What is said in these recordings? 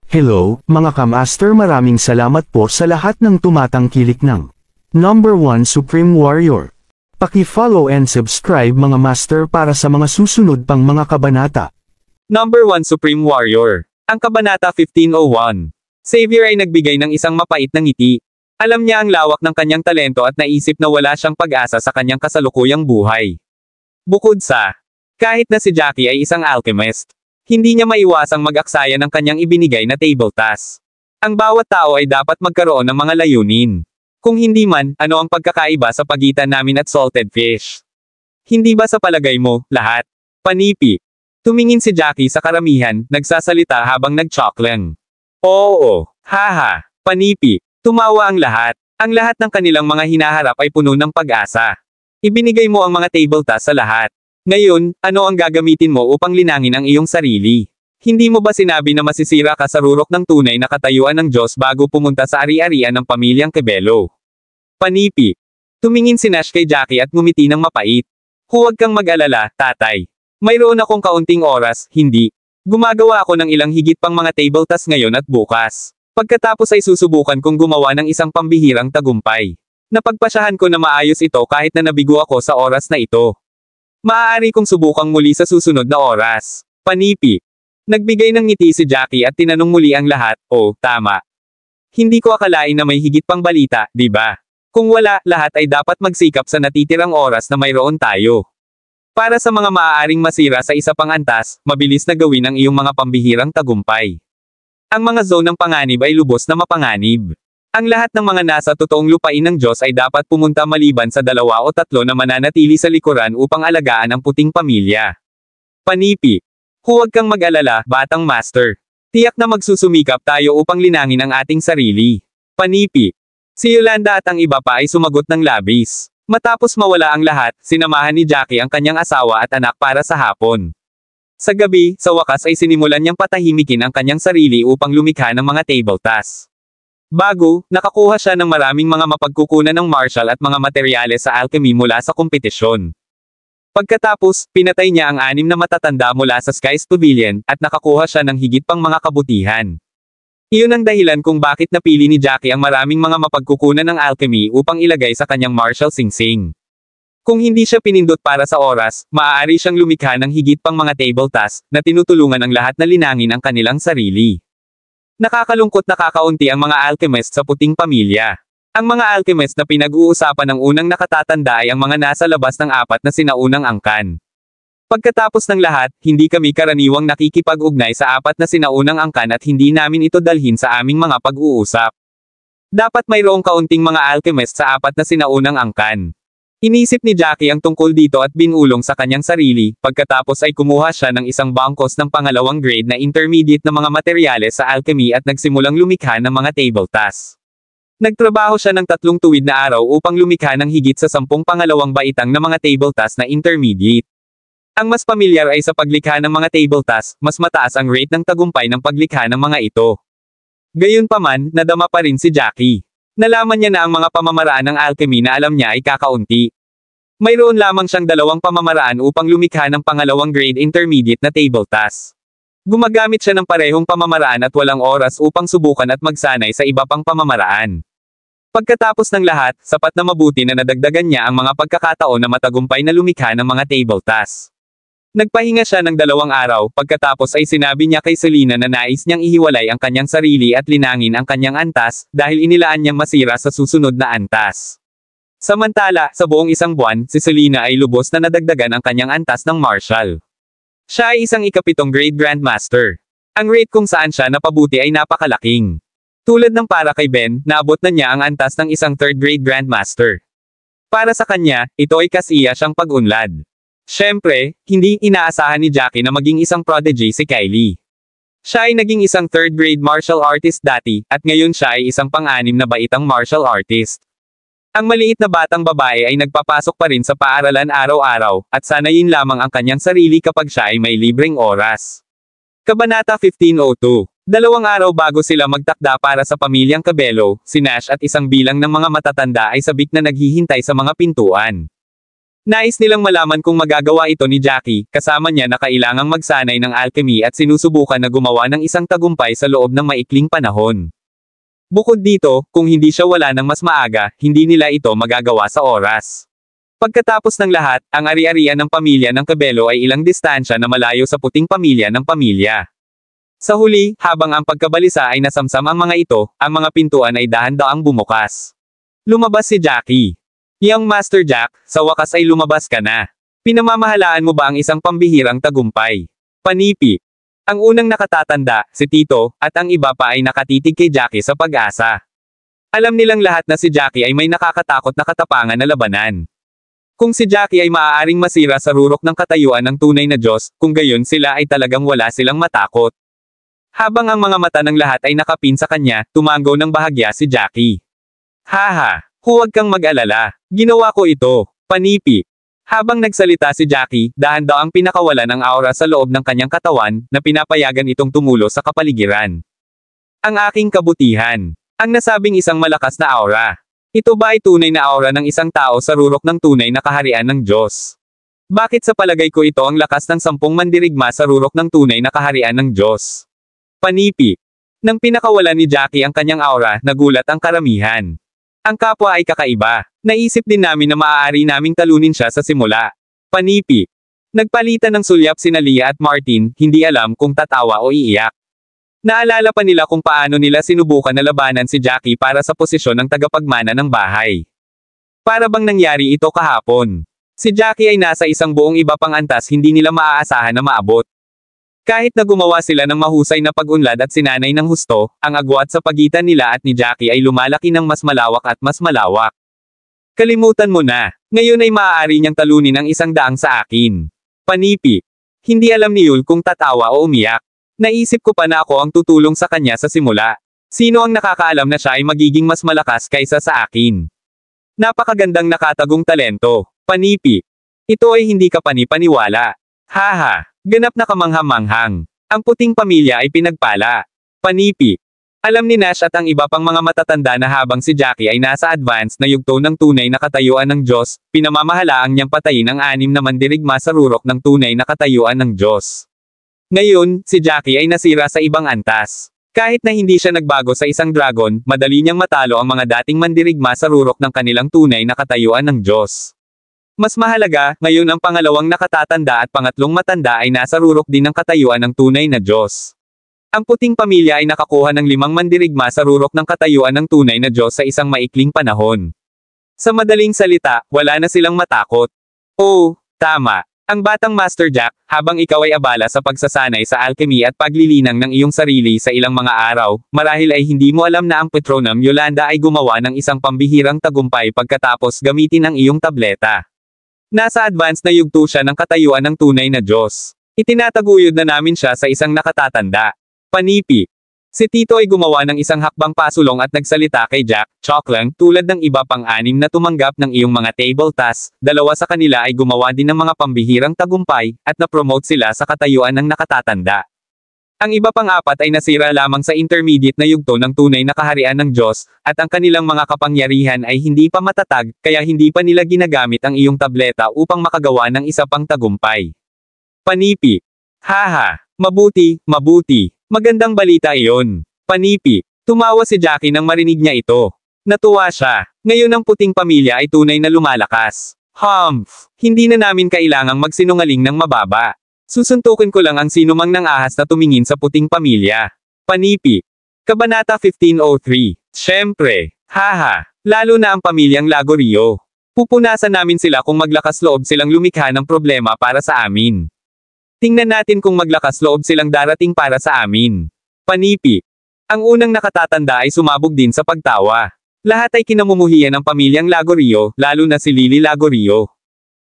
Hello, mga kamaster, maraming salamat po sa lahat ng tumatangkilik ng Number 1 Supreme Warrior. Paki-follow and subscribe mga master para sa mga susunod pang mga kabanata. Number 1 Supreme Warrior. Ang Kabanata 1501. Xavier ay nagbigay ng isang mapait na ngiti. Alam niya ang lawak ng kanyang talento at naisip na wala siyang pag-asa sa kanyang kasalukuyang buhay. Bukod sa, kahit na si Jackie ay isang alchemist, hindi niya maiwasang mag-aksaya ng kanyang ibinigay na table task. Ang bawat tao ay dapat magkaroon ng mga layunin. Kung hindi man, ano ang pagkakaiba sa pagitan namin at salted fish? Hindi ba sa palagay mo, lahat? Panipi. Tumingin si Jackie sa karamihan, nagsasalita habang nag-chuckling. Oo, haha, panipi. Tumawa ang lahat. Ang lahat ng kanilang mga hinaharap ay puno ng pag-asa. Ibinigay mo ang mga table tasks sa lahat. Ngayon, ano ang gagamitin mo upang linangin ang iyong sarili? Hindi mo ba sinabi na masisira ka sa rurok ng tunay na katayuan ng Diyos bago pumunta sa ari-arian ng pamilyang Kebelo? Panipi. Tumingin si Nash kay Jackie at ngumiti ng mapait. Huwag kang mag-alala, tatay. Mayroon akong kaunting oras, hindi. Gumagawa ako ng ilang higit pang mga table tasks ngayon at bukas. Pagkatapos ay susubukan kong gumawa ng isang pambihirang tagumpay. Napagpasyahan ko na maayos ito kahit na nabigo ako sa oras na ito. Maaari kong subukang muli sa susunod na oras. Panipi. Nagbigay ng ngiti si Jackie at tinanong muli ang lahat, oh, tama. Hindi ko akalain na may higit pang balita, di ba? Kung wala, lahat ay dapat magsikap sa natitirang oras na mayroon tayo. Para sa mga maaaring masira sa isa pang antas, mabilis na gawin ang iyong mga pambihirang tagumpay. Ang mga zone ng panganib ay lubos na mapanganib. Ang lahat ng mga nasa totoong lupain ng Diyos ay dapat pumunta maliban sa 2 o 3 na mananatili sa likuran upang alagaan ang puting pamilya. Panipi. Huwag kang mag-alala, batang master. Tiyak na magsusumikap tayo upang linangin ang ating sarili. Panipi. Si Yolanda at ang iba pa ay sumagot ng labis. Matapos mawala ang lahat, sinamahan ni Jackie ang kanyang asawa at anak para sa hapon. Sa gabi, sa wakas ay sinimulan niyang patahimikin ang kanyang sarili upang lumikha ng mga table tasks. Bago, nakakuha siya ng maraming mga mapagkukunan ng martial at mga materyales sa alchemy mula sa kompetisyon. Pagkatapos, pinatay niya ang 6 na matatanda mula sa Sky's Pavilion, at nakakuha siya ng higit pang mga kabutihan. Iyon ang dahilan kung bakit napili ni Jackie ang maraming mga mapagkukunan ng alchemy upang ilagay sa kanyang martial singsing. Kung hindi siya pinindot para sa oras, maaari siyang lumikha ng higit pang mga table tasks, na tinutulungan ang lahat na linangin ang kanilang sarili. Nakakalungkot na kakaunti ang mga alchemist sa puting pamilya. Ang mga alchemist na pinag-uusapan ng unang nakatatanda ay ang mga nasa labas ng 4 na sinaunang angkan. Pagkatapos ng lahat, hindi kami karaniwang nakikipag-ugnay sa 4 na sinaunang angkan at hindi namin ito dalhin sa aming mga pag-uusap. Dapat mayroong kaunting mga alchemist sa 4 na sinaunang angkan. Inisip ni Jackie ang tungkol dito at binulong sa kanyang sarili, pagkatapos ay kumuha siya ng isang bangkos ng pangalawang grade na intermediate na mga materyales sa alchemy at nagsimulang lumikha ng mga table tasks. Nagtrabaho siya ng 3 tuwid na araw upang lumikha ng higit sa 10 pangalawang baitang na mga table tasks na intermediate. Ang mas pamilyar ay sa paglikha ng mga table tasks, mas mataas ang rate ng tagumpay ng paglikha ng mga ito. Gayunpaman, nadama pa rin si Jackie. Nalaman niya na ang mga pamamaraan ng alchemy na alam niya ay kakaunti. Mayroon lamang siyang 2 pamamaraan upang lumikha ng pangalawang grade intermediate na table task. Gumagamit siya ng parehong pamamaraan at walang oras upang subukan at magsanay sa iba pang pamamaraan. Pagkatapos ng lahat, sapat na mabuti na nadagdagan niya ang mga pagkakataon na matagumpay na lumikha ng mga table tasks. Nagpahinga siya ng 2 araw, pagkatapos ay sinabi niya kay Selena na nais niyang ihiwalay ang kanyang sarili at linangin ang kanyang antas, dahil inilaan niyang masira sa susunod na antas. Samantala, sa buong 1 buwan, si Selena ay lubos na nadagdagan ang kanyang antas ng martial. Siya ay isang ika-7 grade grandmaster. Ang rate kung saan siya napabuti ay napakalaking. Tulad ng para kay Ben, naabot na niya ang antas ng isang 3rd grade grandmaster. Para sa kanya, ito ay kasiya siyang pag-unlad. Siyempre, hindi inaasahan ni Jackie na maging isang prodigy si Kylie. Siya ay naging isang 3rd grade martial artist dati, at ngayon siya ay isang pang-6 na baitang martial artist. Ang maliit na batang babae ay nagpapasok pa rin sa paaralan araw-araw, at sanayin lamang ang kanyang sarili kapag siya ay may libreng oras. Kabanata 1502. 2 araw bago sila magtakda para sa pamilyang Kebelo, si Nash at isang bilang ng mga matatanda ay sabik na naghihintay sa mga pintuan. Nais nilang malaman kung magagawa ito ni Jackie, kasama niya na kailangang magsanay ng alchemy at sinusubukan na gumawa ng isang tagumpay sa loob ng maikling panahon. Bukod dito, kung hindi siya wala ng mas maaga, hindi nila ito magagawa sa oras. Pagkatapos ng lahat, ang ari-arian ng pamilya ng Cabello ay ilang distansya na malayo sa puting pamilya ng pamilya. Sa huli, habang ang pagkabalisa ay nasamsam ang mga ito, ang mga pintuan ay dahan-daang bumukas. Lumabas si Jackie. Young Master Jack, sa wakas ay lumabas ka na. Pinamamahalaan mo ba ang isang pambihirang tagumpay? Panipi. Ang unang nakatatanda, si Tito, at ang iba pa ay nakatitig kay Jackie sa pag-asa. Alam nilang lahat na si Jackie ay may nakakatakot na katapangan na labanan. Kung si Jackie ay maaaring masira sa rurok ng katayuan ng tunay na Diyos, kung gayon sila ay talagang wala silang matakot. Habang ang mga mata ng lahat ay nakapin sa kanya, tumango ng bahagya si Jackie. Haha, huwag kang mag-alala. Ginawa ko ito. Panipi. Habang nagsalita si Jackie, dahan-daang pinakawala ng aura sa loob ng kanyang katawan, na pinapayagan itong tumulo sa kapaligiran. Ang aking kabutihan. Ang nasabing isang malakas na aura. Ito ba ay tunay na aura ng isang tao sa rurok ng tunay na kaharian ng Diyos? Bakit sa palagay ko ito ang lakas ng 10 mandirigma sa rurok ng tunay na kaharian ng Diyos? Panipi. Nang pinakawalan ni Jackie ang kanyang aura, nagulat ang karamihan. Ang kapwa ay kakaiba. Naisip din namin na maaari naming talunin siya sa simula. Panipi. Nagpalitan ng sulyap sina Leah at Martin, hindi alam kung tatawa o iiyak. Naalala pa nila kung paano nila sinubukan na labanan si Jackie para sa posisyon ng tagapagmana ng bahay. Para bang nangyari ito kahapon. Si Jackie ay nasa isang buong iba pang antas hindi nila maaasahan na maabot. Kahit na gumawa sila ng mahusay na pag-unlad at sinanay ng husto, ang agwat sa pagitan nila at ni Jackie ay lumalaki ng mas malawak at mas malawak. Kalimutan mo na. Ngayon ay maaari niyang talunin ang 100 sa akin. Panipi. Hindi alam ni Yul kung tatawa o umiyak. Naisip ko pa na ako ang tutulong sa kanya sa simula. Sino ang nakakaalam na siya ay magiging mas malakas kaysa sa akin? Napakagandang nakatagong talento. Panipi. Ito ay hindi ka panipaniwala. Haha. Ganap na kamangha-manghang. Ang puting pamilya ay pinagpala. Panipi. Alam ni Nash at ang iba pang mga matatanda na habang si Jackie ay nasa advance na yugto ng tunay na katayuan ng Diyos, pinamamahalaang niyang patayin ang 6 na mandirigma sa rurok ng tunay na katayuan ng Diyos. Ngayon, si Jackie ay nasira sa ibang antas. Kahit na hindi siya nagbago sa isang dragon, madali niyang matalo ang mga dating mandirigma sa rurok ng kanilang tunay na katayuan ng Diyos. Mas mahalaga, ngayon ang pangalawang nakatatanda at pangatlong matanda ay nasa rurok din ng katayuan ng tunay na Diyos. Ang puting pamilya ay nakakuha ng 5 mandirigma sa rurok ng katayuan ng tunay na Diyos sa isang maikling panahon. Sa madaling salita, wala na silang matakot. Oo, tama. Ang batang Master Jack, habang ikaw ay abala sa pagsasanay sa alchemy at paglilinang ng iyong sarili sa ilang mga araw, marahil ay hindi mo alam na ang Patronum Yolanda ay gumawa ng isang pambihirang tagumpay pagkatapos gamitin ang iyong tableta. Nasa advance na yugto siya ng katayuan ng tunay na Diyos. Itinataguyod na namin siya sa isang nakatatanda. Panipi. Si Tito ay gumawa ng isang hakbang pasulong at nagsalita kay Jack, Choklang, tulad ng iba pang 6 na tumanggap ng iyong mga table tasks, 2 sa kanila ay gumawa din ng mga pambihirang tagumpay, at na-promote sila sa katayuan ng nakatatanda. Ang iba pang 4 ay nasira lamang sa intermediate na yugto ng tunay na kaharian ng Diyos, at ang kanilang mga kapangyarihan ay hindi pa matatag, kaya hindi pa nila ginagamit ang iyong tableta upang makagawa ng isa pang tagumpay. Panipi. Haha, mabuti, mabuti. Magandang balita iyon. Panipi. Tumawa si Jackie nang marinig niya ito. Natuwa siya. Ngayon ang puting pamilya ay tunay na lumalakas. Humph. Hindi na namin kailangang magsinungaling ng mababa. Susuntukin ko lang ang sinumang nang ahas na tumingin sa puting pamilya. Panipi. Kabanata 1503. Siyempre. Haha. Lalo na ang pamilyang Lagorio. Pupunasan namin sila kung maglakas loob silang lumikha ng problema para sa amin. Tingnan natin kung maglakas loob silang darating para sa amin. Panipi. Ang unang nakatatanda ay sumabog din sa pagtawa. Lahat ay kinamumuhian ng pamilyang Lagorio, lalo na si Lily Lagorio.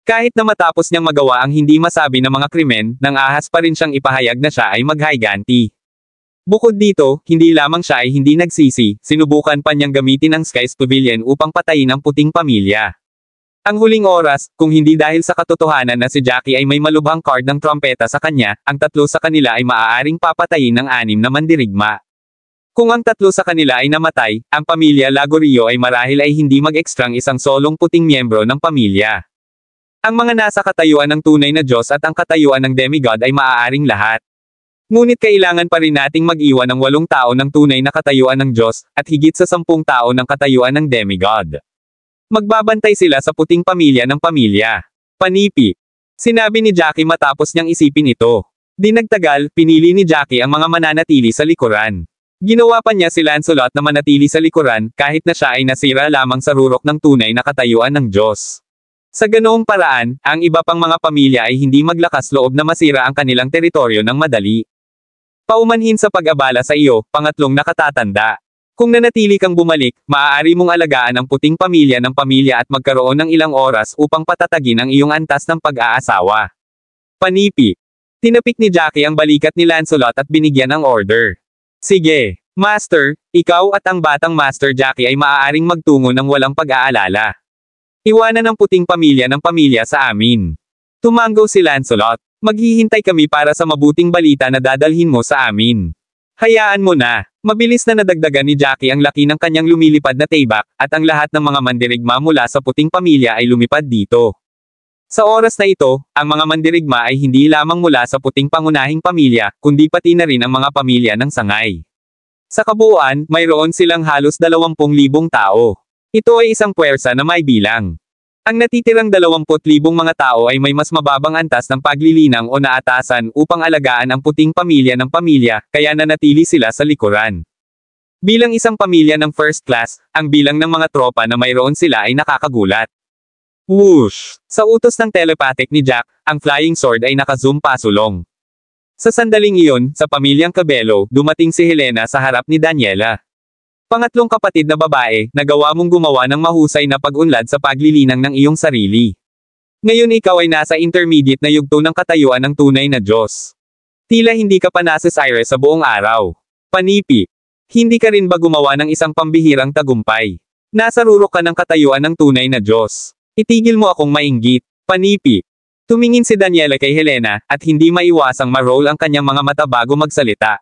Kahit na matapos niyang magawa ang hindi masabi na mga krimen, nang ahas pa rin siyang ipahayag na siya ay maghiganti. Bukod dito, hindi lamang siya ay hindi nagsisi, sinubukan pa niyang gamitin ang Skies Pavilion upang patayin ang puting pamilya. Ang huling oras, kung hindi dahil sa katotohanan na si Jackie ay may malubhang card ng trompeta sa kanya, ang 3 sa kanila ay maaaring papatayin ng 6 na mandirigma. Kung ang 3 sa kanila ay namatay, ang pamilya Lagorio ay marahil ay hindi mag-extrang isang solong puting miyembro ng pamilya. Ang mga nasa katayuan ng tunay na Diyos at ang katayuan ng demigod ay maaaring lahat. Ngunit kailangan pa rin nating mag-iwan ng 8 tao ng tunay na katayuan ng Diyos, at higit sa 10 tao ng katayuan ng demigod. Magbabantay sila sa puting pamilya ng pamilya. Panipi. Sinabi ni Jackie matapos niyang isipin ito. Di nagtagal, pinili ni Jackie ang mga mananatili sa likuran. Ginawa pa niya si Lancelot na manatili sa likuran, kahit na siya ay nasira lamang sa rurok ng tunay na katayuan ng Diyos. Sa ganoong paraan, ang iba pang mga pamilya ay hindi maglakas loob na masira ang kanilang teritoryo ng madali. Paumanhin sa pag-abala sa iyo, pangatlong nakatatanda. Kung nanatili kang bumalik, maaari mong alagaan ang puting pamilya ng pamilya at magkaroon ng ilang oras upang patatagin ang iyong antas ng pag-aasawa. Panipi. Tinapik ni Jackie ang balikat ni Lancelot at binigyan ng order. Sige, Master, ikaw at ang batang Master Jackie ay maaaring magtungo ng walang pag-aalala. Iwanan ang puting pamilya ng pamilya sa amin. Tumanggo si Lancelot. Maghihintay kami para sa mabuting balita na dadalhin mo sa amin. Hayaan mo na. Mabilis na nadagdagan ni Jackie ang laki ng kanyang lumilipad na taybak, at ang lahat ng mga mandirigma mula sa puting pamilya ay lumipad dito. Sa oras na ito, ang mga mandirigma ay hindi lamang mula sa puting pangunahing pamilya, kundi pati na rin ang mga pamilya ng sangay. Sa kabuuan, mayroon silang halos 20,000 tao. Ito ay isang puwersa na may bilang. Ang natitirang 20,000 mga tao ay may mas mababang antas ng paglilinang o naatasan upang alagaan ang puting pamilya ng pamilya, kaya nanatili sila sa likuran. Bilang isang pamilya ng first class, ang bilang ng mga tropa na mayroon sila ay nakakagulat. Whoosh! Sa utos ng telepathic ni Jack, ang flying sword ay naka-zoom pasulong. Sa sandaling iyon, sa pamilyang Cabello, dumating si Helena sa harap ni Daniela. Pangatlong kapatid na babae, nagawa mong gumawa ng mahusay na pag-unlad sa paglilinang ng iyong sarili. Ngayon ikaw ay nasa intermediate na yugto ng katayuan ng tunay na Diyos. Tila hindi ka pa nasasire sa buong araw. Panipi. Hindi ka rin ba gumawa ng isang pambihirang tagumpay? Nasa rurok ka ng katayuan ng tunay na Diyos. Itigil mo akong mainggit. Panipi. Tumingin si Daniela kay Helena, at hindi maiwasang ma-roll ang kanyang mga mata bago magsalita.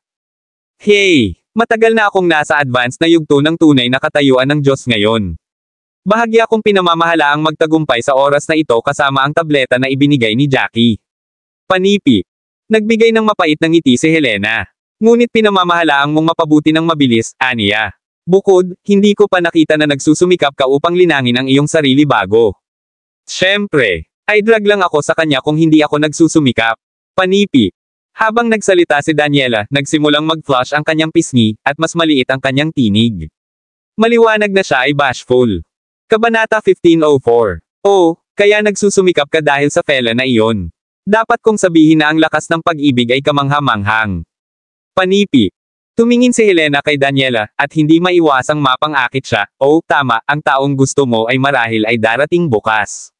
Hey! Matagal na akong nasa advanced na yugto ng tunay na katayuan ng Diyos ngayon. Bahagya akong pinamamahalaang magtagumpay sa oras na ito kasama ang tableta na ibinigay ni Jackie. Panipi. Nagbigay ng mapait na ngiti si Helena. Ngunit pinamamahalaang mong mapabuti ng mabilis, aniya. Bukod, hindi ko pa nakita na nagsusumikap ka upang linangin ang iyong sarili bago. Siyempre, ay drag lang ako sa kanya kung hindi ako nagsusumikap. Panipi. Habang nagsalita si Daniela, nagsimulang mag-flush ang kanyang pisngi, at mas maliit ang kanyang tinig. Maliwanag na siya ay bashful. Kabanata 1504. Oh, kaya nagsusumikap ka dahil sa fella na iyon. Dapat kong sabihin na ang lakas ng pag-ibig ay kamangha-manghang. Panipi. Tumingin si Helena kay Daniela, at hindi maiwasang mapang-akit siya. Oh, tama, ang taong gusto mo ay marahil ay darating bukas.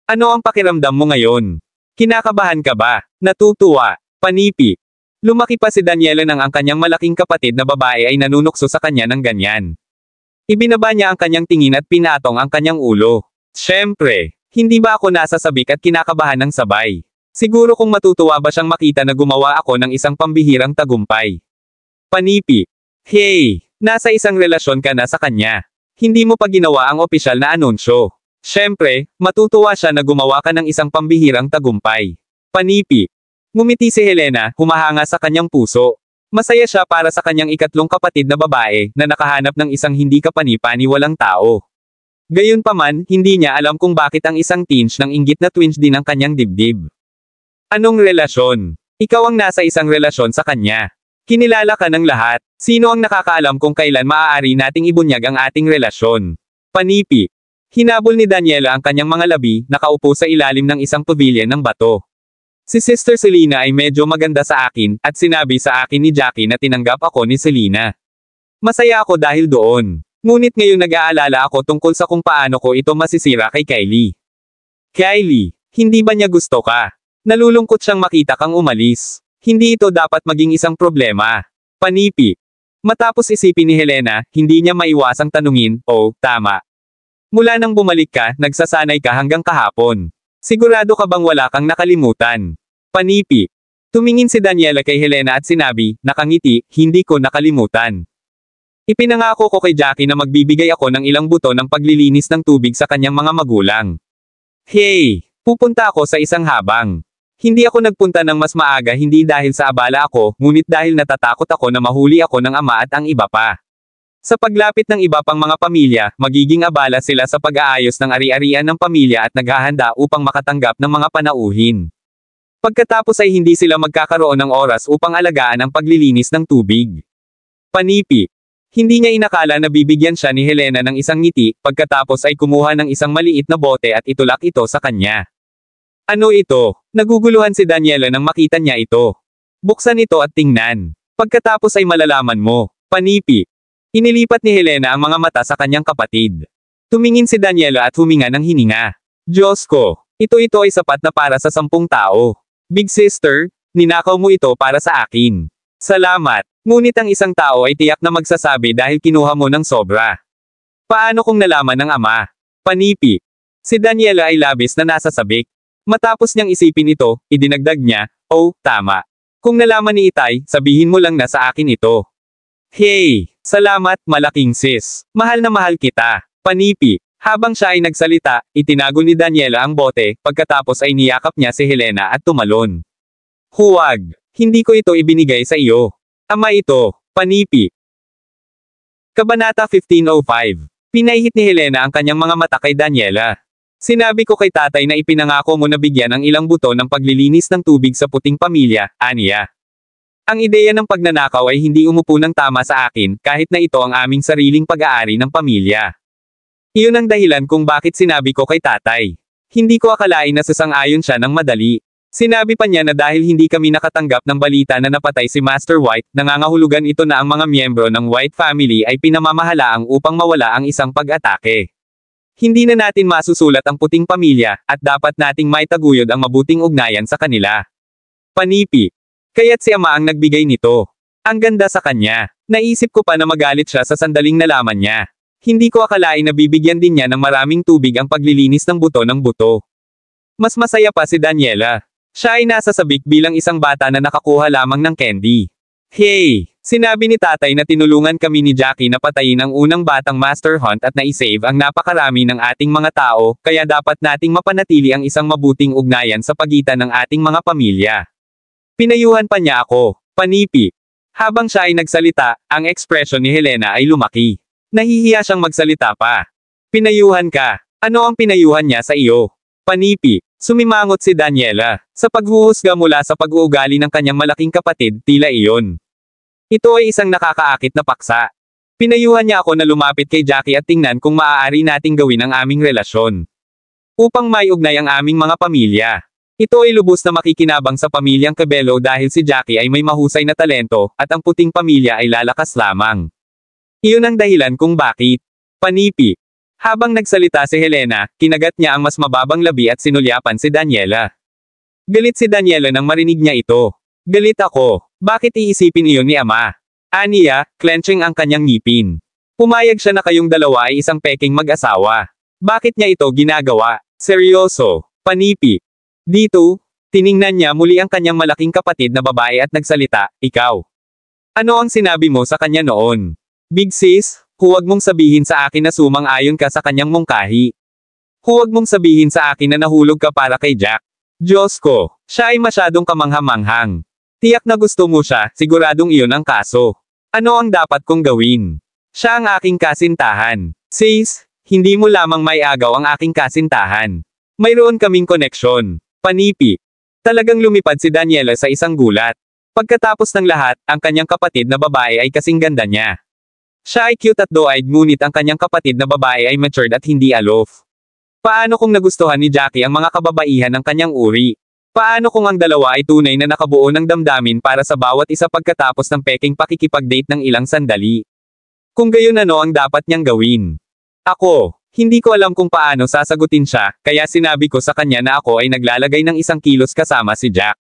Ano ang pakiramdam mo ngayon? Kinakabahan ka ba? Natutuwa? Panipi. Lumaki pa si Daniela nang ang kanyang malaking kapatid na babae ay nanunukso sa kanya ng ganyan. Ibinaba niya ang kanyang tingin at pinatong ang kanyang ulo. Siyempre, hindi ba ako nasasabik at kinakabahan ng sabay? Siguro kung matutuwa ba siyang makita na gumawa ako ng isang pambihirang tagumpay. Panipi. Hey, nasa isang relasyon ka na sa kanya. Hindi mo pa ginawa ang opisyal na anunsyo. Siyempre, matutuwa siya na gumawa ka ng isang pambihirang tagumpay. Panipi. Ngumiti si Helena, humahanga sa kanyang puso. Masaya siya para sa kanyang ikatlong kapatid na babae, na nakahanap ng isang hindi kapani-paniwalang tao. Gayunpaman, hindi niya alam kung bakit ang isang tinge ng inggit na twinge din ang kanyang dibdib. Anong relasyon? Ikaw ang nasa isang relasyon sa kanya. Kinilala ka ng lahat. Sino ang nakakaalam kung kailan maaari nating ibunyag ang ating relasyon? Panipi. Hinabol ni Daniela ang kanyang mga labi, nakaupo sa ilalim ng isang pavilion ng bato. Si Sister Selena ay medyo maganda sa akin, at sinabi sa akin ni Jackie na tinanggap ako ni Selena. Masaya ako dahil doon. Ngunit ngayon nag-aalala ako tungkol sa kung paano ko ito masisira kay Kylie. Kylie, hindi ba niya gusto ka? Nalulungkot siyang makita kang umalis. Hindi ito dapat maging isang problema. Panipi. Matapos isipin ni Helena, hindi niya maiwasang tanungin, oh, tama. Mula nang bumalik ka, nagsasanay ka hanggang kahapon. Sigurado ka bang wala kang nakalimutan? Panipi. Tumingin si Daniela kay Helena at sinabi, nakangiti, hindi ko nakalimutan. Ipinangako ko kay Jackie na magbibigay ako ng ilang buto ng paglilinis ng tubig sa kanyang mga magulang. Hey! Pupunta ako sa isang habang. Hindi ako nagpunta ng mas maaga hindi dahil sa abala ako, ngunit dahil natatakot ako na mahuli ako ng ama at ang iba pa. Sa paglapit ng iba pang mga pamilya, magiging abala sila sa pag-aayos ng ari-arian ng pamilya at naghahanda upang makatanggap ng mga panauhin. Pagkatapos ay hindi sila magkakaroon ng oras upang alagaan ang paglilinis ng tubig. Panipi. Hindi niya inakala na bibigyan siya ni Helena ng isang ngiti, pagkatapos ay kumuha ng isang maliit na bote at itulak ito sa kanya. Ano ito? Naguguluhan si Daniela nang makita niya ito. Buksan ito at tingnan. Pagkatapos ay malalaman mo. Panipi. Inilipat ni Helena ang mga mata sa kanyang kapatid. Tumingin si Daniela at huminga ng hininga. Diyos ko, ito ay sapat na para sa 10 tao. Big sister, ninakaw mo ito para sa akin. Salamat. Ngunit ang isang tao ay tiyak na magsasabi dahil kinuha mo ng sobra. Paano kung nalaman ng ama? Panipi. Si Daniela ay labis na nasasabik. Matapos niyang isipin ito, idinagdag niya, oh, tama. Kung nalaman ni Itay, sabihin mo lang na sa akin ito. Hey, salamat, malaking sis. Mahal na mahal kita. Panipi. Habang siya ay nagsalita, itinago ni Daniela ang bote, pagkatapos ay niyakap niya si Helena at tumalon. Huwag. Hindi ko ito ibinigay sa iyo. Ama ito. Panipi. Kabanata 1505. Pinahihit ni Helena ang kanyang mga mata kay Daniela. Sinabi ko kay tatay na ipinangako mo na bigyan ng ilang buto ng paglilinis ng tubig sa puting pamilya, aniya. Ang ideya ng pagnanakaw ay hindi umupo ng tama sa akin, kahit na ito ang aming sariling pag-aari ng pamilya. Iyon ang dahilan kung bakit sinabi ko kay tatay. Hindi ko akalain na susang-ayon siya ng madali. Sinabi pa niya na dahil hindi kami nakatanggap ng balita na napatay si Master White, nangangahulugan ito na ang mga miyembro ng White family ay pinamamahalaang upang mawala ang isang pag-atake. Hindi na natin masusulat ang puting pamilya, at dapat nating maitaguyod ang mabuting ugnayan sa kanila. Panipi. Kaya't si ama ang nagbigay nito. Ang ganda sa kanya. Naisip ko pa na magalit siya sa sandaling nalaman niya. Hindi ko akalain na bibigyan din niya ng maraming tubig ang paglilinis ng buto. Mas masaya pa si Daniela. Siya ay nasasabik bilang isang bata na nakakuha lamang ng candy. Hey! Sinabi ni tatay na tinulungan kami ni Jackie na patayin ang unang batang Master Hunt at na-save ang napakarami ng ating mga tao, kaya dapat nating mapanatili ang isang mabuting ugnayan sa pagitan ng ating mga pamilya. Pinayuhan pa niya ako. Panipi. Habang siya ay nagsalita, ang ekspresyon ni Helena ay lumaki. Nahihiya siyang magsalita pa. Pinayuhan ka. Ano ang pinayuhan niya sa iyo? Panipi. Sumimangot si Daniela. Sa paghuhusga mula sa pag-uugali ng kanyang malaking kapatid, tila iyon. Ito ay isang nakakaakit na paksa. Pinayuhan niya ako na lumapit kay Jackie at tingnan kung maaari nating gawin ang aming relasyon. Upang maiugnay ang aming mga pamilya. Ito ay lubos na makikinabang sa pamilyang Cabello dahil si Jackie ay may mahusay na talento, at ang puting pamilya ay lalakas lamang. Iyon ang dahilan kung bakit. Panipi. Habang nagsalita si Helena, kinagat niya ang mas mababang labi at sinulyapan si Daniela. Galit si Daniela nang marinig niya ito. Galit ako. Bakit iisipin iyon ni ama? Aniya, clenching ang kanyang ngipin. Pumayag siya na kayong dalawa ay isang peking mag-asawa. Bakit niya ito ginagawa? Seryoso. Panipi. Dito, tiningnan niya muli ang kanyang malaking kapatid na babae at nagsalita, ikaw. Ano ang sinabi mo sa kanya noon? Big sis, huwag mong sabihin sa akin na sumang-ayon ka sa kanyang mungkahi. Huwag mong sabihin sa akin na nahulog ka para kay Jack. Diyos ko, siya ay masyadong kamangha-manghang. Tiyak na gusto mo siya, siguradong iyon ang kaso. Ano ang dapat kong gawin? Siya ang aking kasintahan. Sis, hindi mo lamang may agaw ang aking kasintahan. Mayroon kaming koneksyon. Panipi. Talagang lumipad si Daniela sa isang gulat. Pagkatapos ng lahat, ang kanyang kapatid na babae ay kasing ganda niya. Siya ay cute at doe-eyed ngunit ang kanyang kapatid na babae ay matured at hindi alof. Paano kung nagustuhan ni Jackie ang mga kababaihan ng kanyang uri? Paano kung ang dalawa ay tunay na nakabuo ng damdamin para sa bawat isa pagkatapos ng peking pakikipag-date ng ilang sandali? Kung gayon ano ang dapat niyang gawin? Ako, hindi ko alam kung paano sasagutin siya, kaya sinabi ko sa kanya na ako ay naglalagay ng 1 kilos kasama si Jack.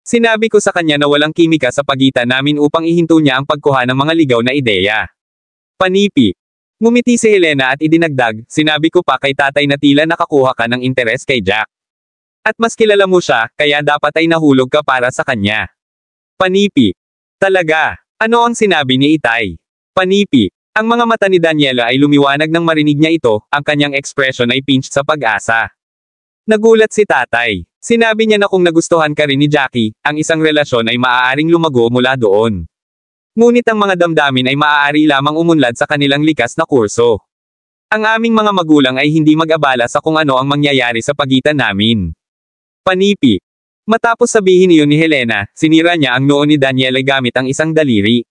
Sinabi ko sa kanya na walang kimika sa pagitan namin upang ihinto niya ang pagkuha ng mga ligaw na ideya. Panipi. Ngumiti si Helena at idinagdag, sinabi ko pa kay tatay na tila nakakuha ka ng interes kay Jack. At mas kilala mo siya, kaya dapat ay nahulog ka para sa kanya. Panipi. Talaga. Ano ang sinabi ni Itay? Panipi. Ang mga mata ni Daniela ay lumiwanag nang marinig niya ito, ang kanyang ekspresyon ay pinched sa pag-asa. Nagulat si tatay. Sinabi niya na kung nagustuhan ka rin ni Jackie, ang isang relasyon ay maaaring lumago mula doon. Ngunit ang mga damdamin ay maaari lamang umunlad sa kanilang likas na kurso. Ang aming mga magulang ay hindi mag-abala sa kung ano ang mangyayari sa pagitan namin. Panipi. Matapos sabihin iyon ni Helena, sinira niya ang noo ni Daniela gamit ang isang daliri.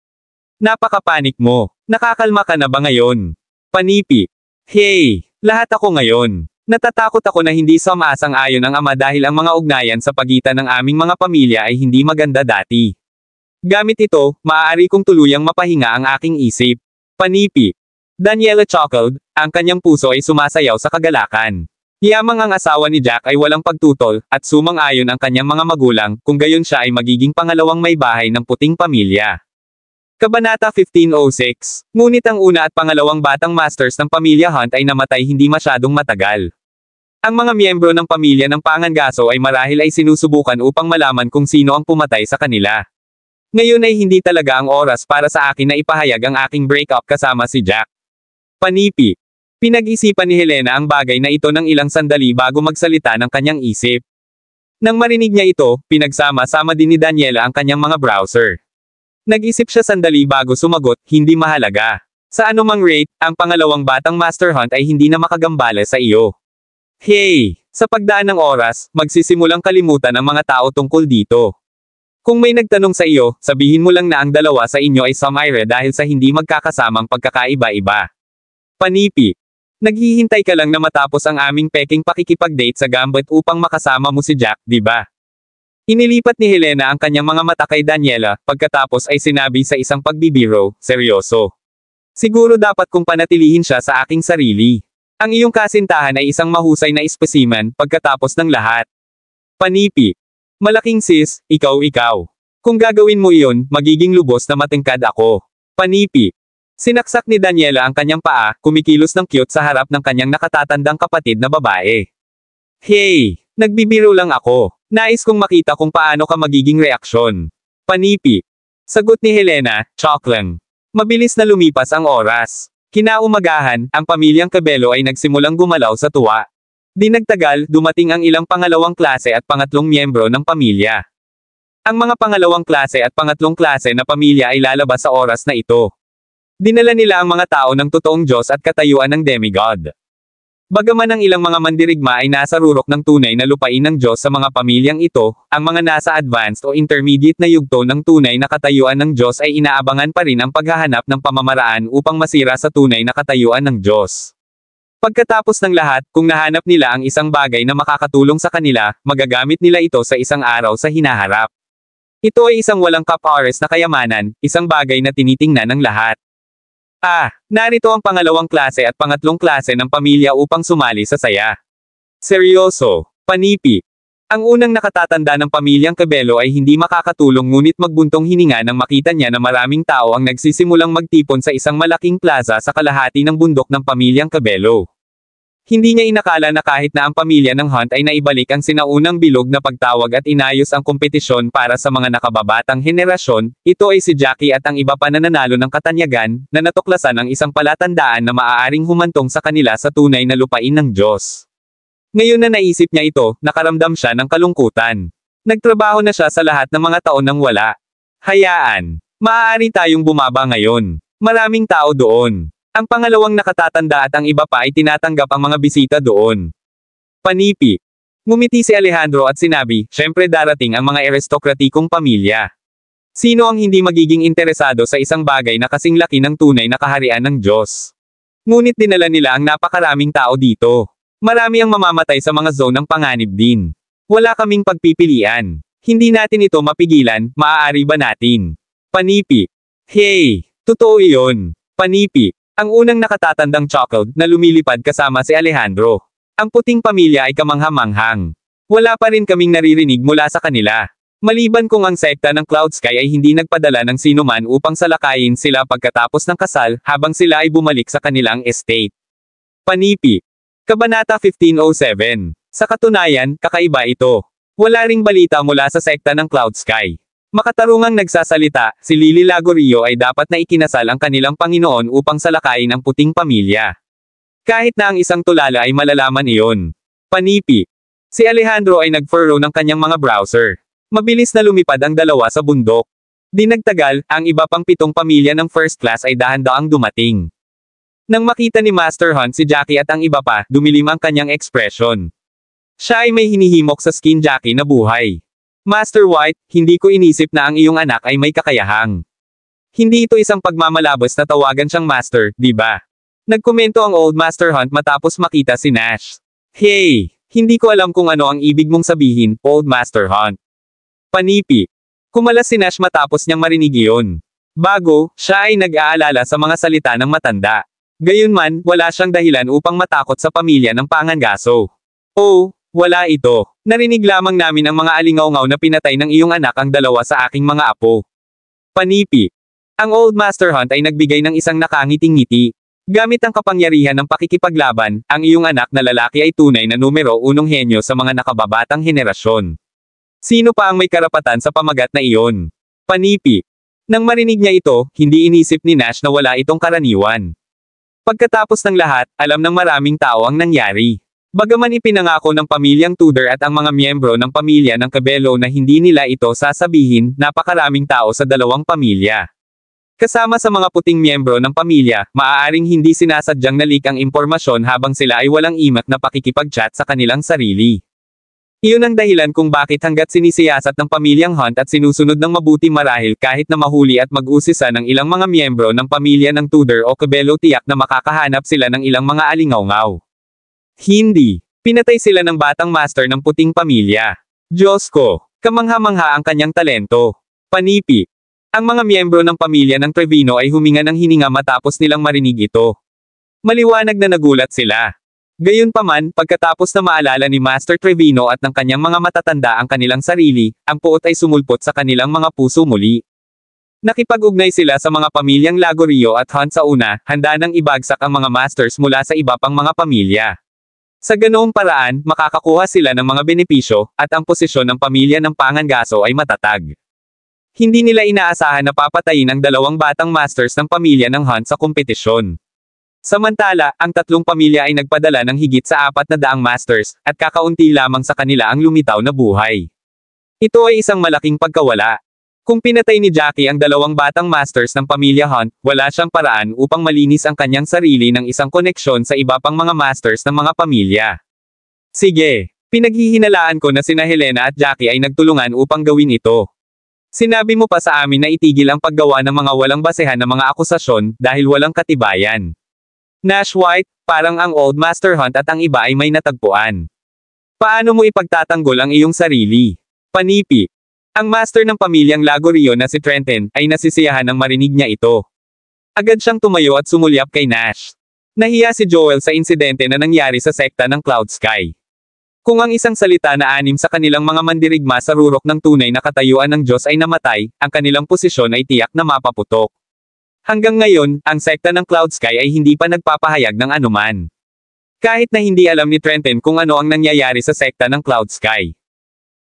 Napakapanik mo. Nakakalma ka na ba ngayon? Panipi. Hey, lahat ako ngayon. Natatakot ako na hindi sumasang-ayon ang ama dahil ang mga ugnayan sa pagitan ng aming mga pamilya ay hindi maganda dati. Gamit ito, maaari kong tuluyang mapahinga ang aking isip. Panipi. Daniela chuckled, ang kanyang puso ay sumasayaw sa kagalakan. Yamang ang asawa ni Jack ay walang pagtutol, at sumang-ayon ang kanyang mga magulang, kung gayon siya ay magiging pangalawang may bahay ng puting pamilya. Kabanata 1506. Ngunit ang una at pangalawang batang masters ng pamilya Hunt ay namatay hindi masyadong matagal. Ang mga miyembro ng pamilya ng Pangangaso ay marahil ay sinusubukan upang malaman kung sino ang pumatay sa kanila. Ngayon ay hindi talaga ang oras para sa akin na ipahayag ang aking breakup kasama si Jack. Panipi. Pinag-isipan ni Helena ang bagay na ito ng ilang sandali bago magsalita ng kanyang isip. Nang marinig niya ito, pinagsama-sama din ni Daniela ang kanyang mga browser. Nag-isip siya sandali bago sumagot, hindi mahalaga. Sa anumang rate, ang pangalawang batang Master Hunt ay hindi na makagambala sa iyo. Hey! Sa pagdaan ng oras, magsisimulang kalimutan ang mga tao tungkol dito. Kung may nagtanong sa iyo, sabihin mo lang na ang dalawa sa inyo ay Samire dahil sa hindi magkakasamang pagkakaiba-iba. Panipi. Naghihintay ka lang na matapos ang aming peking pakikipag-date sa Gambit upang makasama mo si Jack, di ba? Inilipat ni Helena ang kanyang mga mata kay Daniela, pagkatapos ay sinabi sa isang pagbibiro, seryoso. Siguro dapat kong panatilihin siya sa aking sarili. Ang iyong kasintahan ay isang mahusay na espesimen, pagkatapos ng lahat. Panipi. Malaking sis, ikaw. Kung gagawin mo iyon, magiging lubos na matingkad ako. Panipi. Sinaksak ni Daniela ang kanyang paa, kumikilos ng cute sa harap ng kanyang nakatatandang kapatid na babae. Hey! Nagbibiro lang ako. Nais kong makita kung paano ka magiging reaksyon. Panipi. Sagot ni Helena, chok lang. Mabilis na lumipas ang oras. Kinaumagahan, ang pamilyang Cabello ay nagsimulang gumalaw sa tuwa. Di nagtagal, dumating ang ilang pangalawang klase at pangatlong miyembro ng pamilya. Ang mga pangalawang klase at pangatlong klase na pamilya ay lalabas sa oras na ito. Dinala nila ang mga tao ng totoong Diyos at katayuan ng demigod. Bagaman ang ilang mga mandirigma ay nasa rurok ng tunay na lupain ng Diyos sa mga pamilyang ito, ang mga nasa advanced o intermediate na yugto ng tunay na katayuan ng Diyos ay inaabangan pa rin ang paghahanap ng pamamaraan upang masira sa tunay na katayuan ng Diyos. Pagkatapos ng lahat, kung nahanap nila ang isang bagay na makakatulong sa kanila, magagamit nila ito sa isang araw sa hinaharap. Ito ay isang walang kapares na kayamanan, isang bagay na tinitingnan ng lahat. Narito ang pangalawang klase at pangatlong klase ng pamilya upang sumali sa saya. Seryoso. Panipi. Ang unang nakatatanda ng pamilyang Cabello ay hindi makakatulong ngunit magbuntong hininga nang makita niya na maraming tao ang nagsisimulang magtipon sa isang malaking plaza sa kalahati ng bundok ng pamilyang Cabello. Hindi niya inakala na kahit na ang pamilya ng Hunt ay naibalik ang sinaunang bilog na pagtawag at inayos ang kompetisyon para sa mga nakababatang henerasyon, ito ay si Jackie at ang iba pa na nanalo ng katanyagan, na natuklasan ang isang palatandaan na maaaring humantong sa kanila sa tunay na lupain ng Diyos. Ngayon na naisip niya ito, nakaramdam siya ng kalungkutan. Nagtrabaho na siya sa lahat ng mga taon nang wala. Hayaan. Maaari tayong bumaba ngayon. Maraming tao doon. Ang pangalawang nakatatanda at ang iba pa ay tinatanggap ang mga bisita doon. Panipi. Ngumiti si Alejandro at sinabi, syempre darating ang mga aristokratikong pamilya. Sino ang hindi magiging interesado sa isang bagay na kasing laki ng tunay na kaharian ng Diyos? Ngunit dinala nila ang napakaraming tao dito. Marami ang mamamatay sa mga zone ng panganib din. Wala kaming pagpipilian. Hindi natin ito mapigilan, maaari ba natin? Panipi. Hey! Totoo iyon. Panipi. Ang unang nakatatandang chuckled na lumilipad kasama si Alejandro. Ang puting pamilya ay kamangha-manghang. Wala pa rin kaming naririnig mula sa kanila. Maliban kung ang sekta ng Cloud Sky ay hindi nagpadala ng sinuman upang salakayin sila pagkatapos ng kasal, habang sila ay bumalik sa kanilang estate. Panipi. Kabanata 1507. Sa katunayan, kakaiba ito. Wala ring balita mula sa sekta ng Cloud Sky. Makatarungang nagsasalita, si Lily Lagorio ay dapat na ikinasal ang kanilang Panginoon upang salakayin ang puting pamilya. Kahit na ang isang tulala ay malalaman iyon. Panipi. Si Alejandro ay nag-furrow ng kanyang mga browser. Mabilis na lumipad ang dalawa sa bundok. Di nagtagal, ang iba pang 7 pamilya ng first class ay dahan-daang dumating. Nang makita ni Master Hunt si Jackie at ang iba pa, dumilim ang kanyang ekspresyon. Siya ay may hinihimok sa skin Jackie na buhay. Master White, hindi ko inisip na ang iyong anak ay may kakayahang. Hindi ito isang pagmamalabos na tawagan siyang Master, di ba? Nagkomento ang Old Master Hunt matapos makita si Nash. Hey! Hindi ko alam kung ano ang ibig mong sabihin, Old Master Hunt. Panipi. Kumalas si Nash matapos niyang marinig iyon. Bago, siya ay nag-aalala sa mga salita ng matanda. Gayunman, wala siyang dahilan upang matakot sa pamilya ng pangangaso. Oh, wala ito. Narinig lamang namin ang mga alingaw-ngaw na pinatay ng iyong anak ang dalawa sa aking mga apo. Panipi. Ang Old Master Hunt ay nagbigay ng isang nakangiting-ngiti. Gamit ang kapangyarihan ng pakikipaglaban, ang iyong anak na lalaki ay tunay na numero 1 henyo sa mga nakababatang henerasyon. Sino pa ang may karapatan sa pamagat na iyon? Panipi. Nang marinig niya ito, hindi inisip ni Nash na wala itong karaniwan. Pagkatapos ng lahat, alam ng maraming tao ang nangyari. Bagaman ipinangako ng pamilyang Tudor at ang mga miyembro ng pamilya ng Cabello na hindi nila ito sasabihin, napakaraming tao sa dalawang pamilya. Kasama sa mga puting miyembro ng pamilya, maaaring hindi sinasadyang nalik ang impormasyon habang sila ay walang imak na pakikipag-chat sa kanilang sarili. Iyon ang dahilan kung bakit hanggat sinisiyasat ng pamilyang Hunt at sinusunod ng mabuti marahil kahit na mahuli at mag-usisa ng ilang mga miyembro ng pamilya ng Tudor o Cabello tiyak na makakahanap sila ng ilang mga alingaw-ngaw. Hindi. Pinatay sila ng batang master ng puting pamilya. Diyos ko, kamangha-mangha ang kanyang talento. Panipi. Ang mga miyembro ng pamilya ng Trevino ay huminga ng hininga matapos nilang marinig ito. Maliwanag na nagulat sila. Gayunpaman, pagkatapos na maalala ni Master Trevino at ng kanyang mga matatanda ang kanilang sarili, ang puot ay sumulpot sa kanilang mga puso muli. Nakipag-ugnay sila sa mga pamilyang Lagorio at Hunt sa una, handa nang ibagsak ang mga masters mula sa iba pang mga pamilya. Sa ganoong paraan, makakakuha sila ng mga benepisyo, at ang posisyon ng pamilya ng Pangangaso ay matatag. Hindi nila inaasahan na papatayin ang dalawang batang masters ng pamilya ng Hunt sa kompetisyon. Samantala, ang 3 pamilya ay nagpadala ng higit sa 400 masters, at kakaunti lamang sa kanila ang lumitaw na buhay. Ito ay isang malaking pagkawala. Kung pinatay ni Jackie ang 2 batang masters ng pamilya Hunt, wala siyang paraan upang malinis ang kanyang sarili ng isang koneksyon sa iba pang mga masters ng mga pamilya. Sige, pinaghihinalaan ko na sina Helena at Jackie ay nagtulungan upang gawin ito. Sinabi mo pa sa amin na itigil ang paggawa ng mga walang basehan na mga akusasyon, dahil walang katibayan. Nash White, parang ang Old Master Hunt at ang iba ay may natagpuan. Paano mo ipagtatanggol ang iyong sarili? Panipi. Ang master ng pamilyang Lagorio na si Trenton, ay nasisiyahan nang marinig niya ito. Agad siyang tumayo at sumulyap kay Nash. Nahiya si Joel sa insidente na nangyari sa sekta ng Cloud Sky. Kung ang isang salita na 6 sa kanilang mga mandirigma sa rurok ng tunay na katayuan ng Diyos ay namatay, ang kanilang posisyon ay tiyak na mapaputok. Hanggang ngayon, ang sekta ng Cloud Sky ay hindi pa nagpapahayag ng anuman. Kahit na hindi alam ni Trenton kung ano ang nangyayari sa sekta ng Cloud Sky.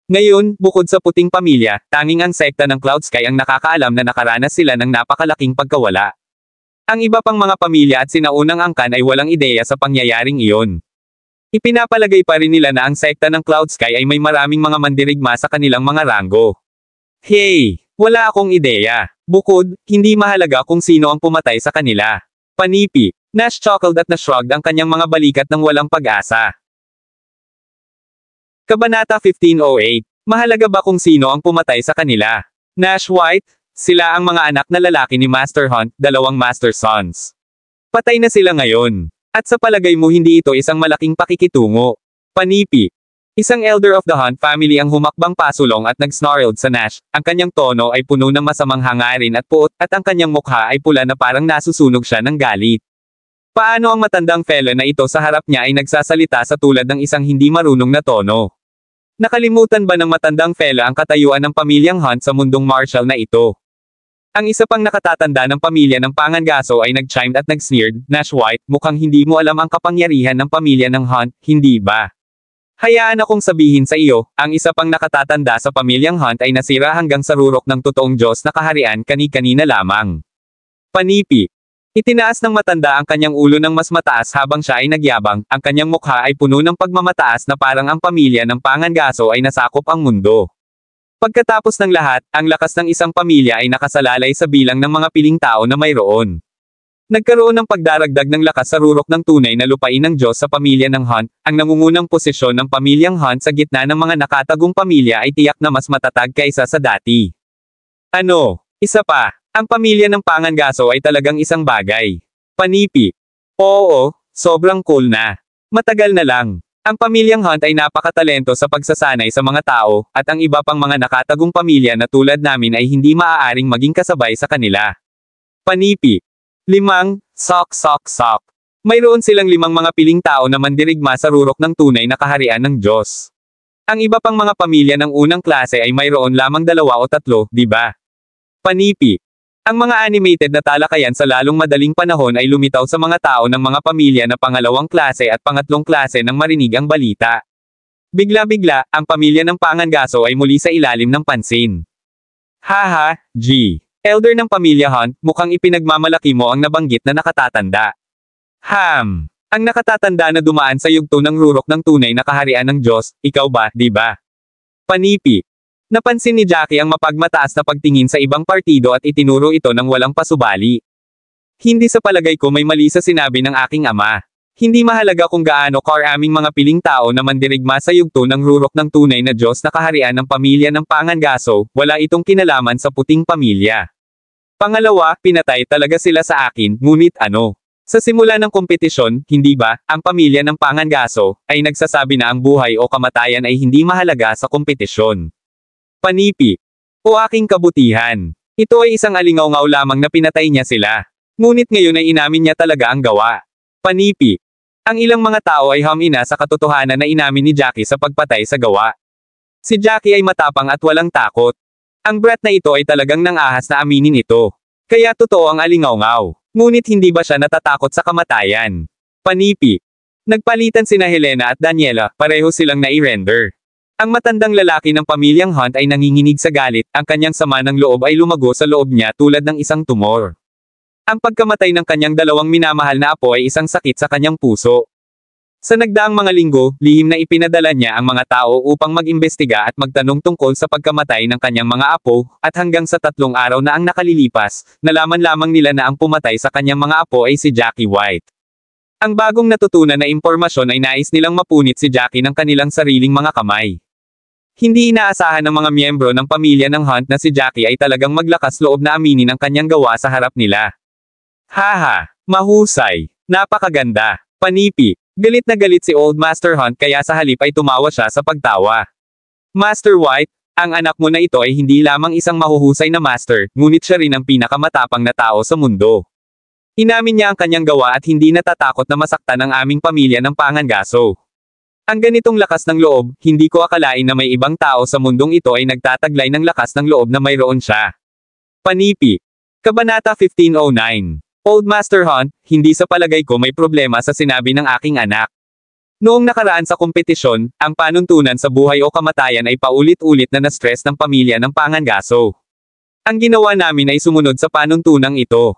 Ngayon, bukod sa puting pamilya, tanging ang sekta ng Cloud Sky ang nakakaalam na nakaranas sila ng napakalaking pagkawala. Ang iba pang mga pamilya at sinaunang angkan ay walang ideya sa pangyayaring iyon. Ipinapalagay pa rin nila na ang sekta ng Cloud Sky ay may maraming mga mandirigma sa kanilang mga ranggo. Hey! Wala akong ideya. Bukod, hindi mahalaga kung sino ang pumatay sa kanila. Panipi. Nash chuckled at na-shrugged ang kanyang mga balikat ng walang pag-asa. Kabanata 1508. Mahalaga ba kung sino ang pumatay sa kanila? Nash White, sila ang mga anak na lalaki ni Master Hunt, 2 Master Sons. Patay na sila ngayon. At sa palagay mo hindi ito isang malaking pakikitungo. Panipi. Isang elder of the Hunt family ang humakbang pasulong at nag-snarled sa Nash. Ang kanyang tono ay puno ng masamang hangarin at puot, at ang kanyang mukha ay pula na parang nasusunog siya ng galit. Paano ang matandang fella na ito sa harap niya ay nagsasalita sa tulad ng isang hindi marunong na tono? Nakalimutan ba ng matandang fella ang katayuan ng pamilyang Hunt sa mundong martial na ito? Ang isa pang nakatatanda ng pamilya ng Pangangaso ay nag-chimed at nag-sneered, Nash White, mukhang hindi mo alam ang kapangyarihan ng pamilya ng Hunt, hindi ba? Hayaan akong sabihin sa iyo, ang isa pang nakatatanda sa pamilyang Hunt ay nasira hanggang sa rurok ng totoong Diyos na kaharian kani-kanina lamang. Panipi. Itinaas ng matanda ang kanyang ulo ng mas mataas habang siya ay nagyabang, ang kanyang mukha ay puno ng pagmamataas na parang ang pamilya ng Pangangaso ay nasakop ang mundo. Pagkatapos ng lahat, ang lakas ng isang pamilya ay nakasalalay sa bilang ng mga piling tao na mayroon. Nagkaroon ng pagdaragdag ng lakas sa rurok ng tunay na lupain ng Diyos sa pamilya ng Hunt, ang nangungunang posisyon ng pamilyang Hunt sa gitna ng mga nakatagong pamilya ay tiyak na mas matatag kaysa sa dati. Isa pa, ang pamilya ng Pangangaso ay talagang isang bagay. Panipi. Oo, sobrang cool na. Matagal na lang. Ang pamilyang Hunt ay napakatalento sa pagsasanay sa mga tao, at ang iba pang mga nakatagong pamilya na tulad namin ay hindi maaaring maging kasabay sa kanila. Panipi. 5. Sok. Mayroon silang 5 mga piling tao na mandirigma sa rurok ng tunay na kaharian ng Diyos. Ang iba pang mga pamilya ng unang klase ay mayroon lamang 2 o 3, di ba? Panipi. Ang mga animated na talakayan sa lalong madaling panahon ay lumitaw sa mga tao ng mga pamilya na pangalawang klase at pangatlong klase nang marinig ang balita. Bigla-bigla, ang pamilya ng Pangangaso ay muli sa ilalim ng pansin. Haha, G. Elder ng pamilya Hunt, mukhang ipinagmamalaki mo ang nabanggit na nakatatanda. Ang nakatatanda na dumaan sa yugto ng rurok ng tunay na kaharian ng Diyos, ikaw ba, di ba? Panipi. Napansin ni Jackie ang mapagmataas na pagtingin sa ibang partido at itinuro ito ng walang pasubali. Hindi sa palagay ko may mali sa sinabi ng aking ama. Hindi mahalaga kung gaano karaming mga piling tao na mandirigma sa yugto ng rurok ng tunay na Diyos na kaharian ng pamilya ng Pangangaso, wala itong kinalaman sa puting pamilya. Pangalawa, pinatay talaga sila sa akin, ngunit sa simula ng kompetisyon, hindi ba, ang pamilya ng Pangangaso, ay nagsasabi na ang buhay o kamatayan ay hindi mahalaga sa kompetisyon. Panipi. O aking kabutihan. Ito ay isang alingaw-ngaw lamang na pinatay niya sila. Ngunit ngayon ay inamin niya talaga ang gawa. Panipi. Ang ilang mga tao ay humina sa katotohanan na inamin ni Jackie sa pagpatay sa gawa. Si Jackie ay matapang at walang takot. Ang brat na ito ay talagang nang-ahas na aminin ito. Kaya totoo ang alingaw-ngaw. Ngunit hindi ba siya natatakot sa kamatayan? Panipi. Nagpalitan sina Helena at Daniela, pareho silang nai-render. Ang matandang lalaki ng pamilyang Hunt ay nanginginig sa galit, ang kanyang sama ng loob ay lumago sa loob niya tulad ng isang tumor. Ang pagkamatay ng kanyang 2 minamahal na apo ay isang sakit sa kanyang puso. Sa nagdaang mga linggo, lihim na ipinadala niya ang mga tao upang mag-imbestiga at magtanong tungkol sa pagkamatay ng kanyang mga apo, at hanggang sa 3 araw na ang nakalilipas, nalaman lamang nila na ang pumatay sa kanyang mga apo ay si Jackie White. Ang bagong natutunan na impormasyon ay nais nilang mapunit si Jackie ng kanilang sariling mga kamay. Hindi inaasahan ng mga miyembro ng pamilya ng Hunt na si Jackie ay talagang maglakas loob na aminin ang kanyang gawa sa harap nila. Haha, mahusay, napakaganda, panipi. Galit na galit si Old Master Hunt kaya sa halip ay tumawa siya sa pagtawa. Master White, ang anak mo na ito ay hindi lamang isang mahuhusay na master, ngunit siya rin ang pinakamatapang na tao sa mundo. Inamin niya ang kanyang gawa at hindi natatakot na masaktan ang aming pamilya ng Pangangaso. Ang ganitong lakas ng loob, hindi ko akalain na may ibang tao sa mundong ito ay nagtataglay ng lakas ng loob na mayroon siya. Panipi. Kabanata 1509. Old Master Hunt, hindi sa palagay ko may problema sa sinabi ng aking anak. Noong nakaraan sa kompetisyon, ang panuntunan sa buhay o kamatayan ay paulit-ulit na na-stress ng pamilya ng Pangangaso. Ang ginawa namin ay sumunod sa panuntunang ito.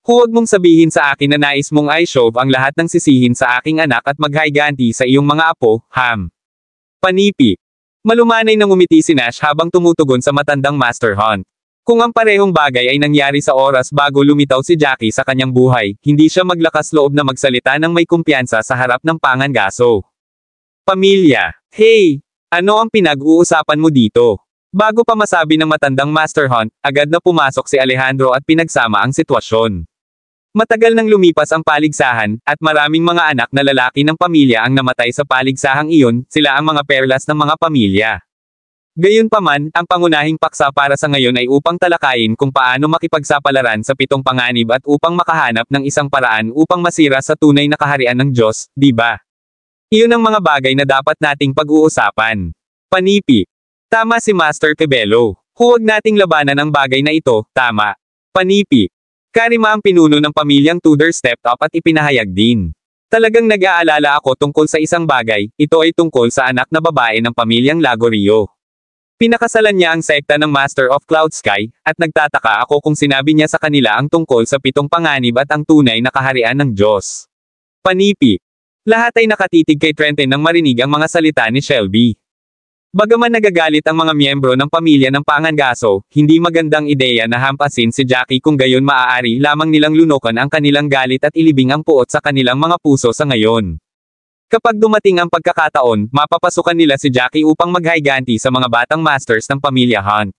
Huwag mong sabihin sa akin na nais mong i-shove ang lahat ng sisihin sa aking anak at maghayganti sa iyong mga apo, Panipi. Malumanay nang umiti si Nash habang tumutugon sa matandang Master Hunt. Kung ang parehong bagay ay nangyari sa oras bago lumitaw si Jackie sa kanyang buhay, hindi siya maglakas loob na magsalita ng may kumpiyansa sa harap ng Pangangaso. Pamilya. Hey! Ano ang pinag-uusapan mo dito? Bago pa masabi ng matandang Master Hunt, agad na pumasok si Alejandro at pinagsama ang sitwasyon. Matagal nang lumipas ang paligsahan, at maraming mga anak na lalaki ng pamilya ang namatay sa paligsahang iyon, sila ang mga perlas ng mga pamilya. Gayunpaman, ang pangunahing paksa para sa ngayon ay upang talakayin kung paano makipagsapalaran sa 7 panganib at upang makahanap ng isang paraan upang masira sa tunay na kaharian ng Diyos, di ba? Iyon ang mga bagay na dapat nating pag-uusapan. Panipi. Tama si Master Cabello. Huwag nating labanan ang bagay na ito, tama. Panipi. Karima ang pinuno ng pamilyang Tudor stepped up at ipinahayag din. Talagang nag-aalala ako tungkol sa isang bagay, ito ay tungkol sa anak na babae ng pamilyang Lagorio. Pinakasalan niya ang sekta ng Master of Cloud Sky, at nagtataka ako kung sinabi niya sa kanila ang tungkol sa 7 panganib at ang tunay na kaharian ng Diyos. Panipi. Lahat ay nakatitig kay Trenton nang marinig ang mga salita ni Shelby. Bagaman nagagalit ang mga miyembro ng pamilya ng Pangangaso, hindi magandang ideya na hampasin si Jackie kung gayon maaari lamang nilang lunukan ang kanilang galit at ilibing ang puot sa kanilang mga puso sa ngayon. Kapag dumating ang pagkakataon, mapapasukan nila si Jackie upang maghayganti sa mga batang masters ng pamilya Hunt.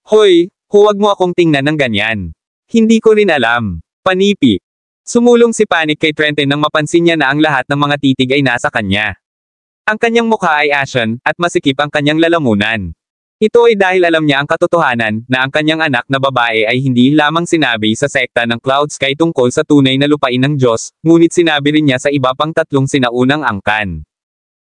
Hoy, huwag mo akong tingnan ng ganyan. Hindi ko rin alam. Panipi. Sumulong si Panic kay Trenton nang mapansin niya na ang lahat ng mga titig ay nasa kanya. Ang kanyang mukha ay ashen, at masikip ang kanyang lalamunan. Ito ay dahil alam niya ang katotohanan, na ang kanyang anak na babae ay hindi lamang sinabi sa sekta ng Cloud Sky tungkol sa tunay na lupain ng Diyos, ngunit sinabi rin niya sa iba pang 3 sinaunang angkan.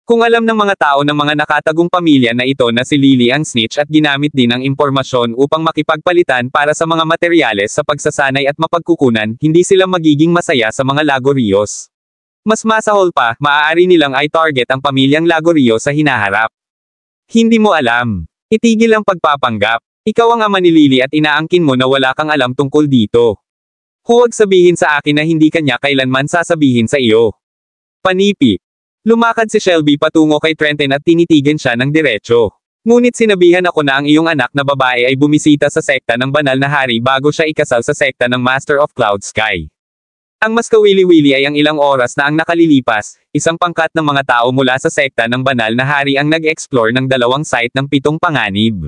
Kung alam ng mga tao ng mga nakatagong pamilya na ito na si Lily ang snitch at ginamit din ang impormasyon upang makipagpalitan para sa mga materyales sa pagsasanay at mapagkukunan, hindi sila magiging masaya sa mga Lagorios. Mas masahol pa, maaari nilang ay target ang pamilyang Lagorio sa hinaharap. Hindi mo alam. Itigil ang pagpapanggap. Ikaw ang ama ni Lily at inaangkin mo na wala kang alam tungkol dito. Huwag sabihin sa akin na hindi kanya kailanman sasabihin sa iyo. Panipi. Lumakad si Shelby patungo kay Trenton at tinitigan siya ng diretso. Ngunit sinabihan ako na ang iyong anak na babae ay bumisita sa sekta ng banal na hari bago siya ikasal sa sekta ng Master of Cloud Sky. Ang mas kawili-wili ay ang ilang oras na ang nakalilipas, isang pangkat ng mga tao mula sa sekta ng banal na hari ang nag-explore ng 2 site ng 7 panganib.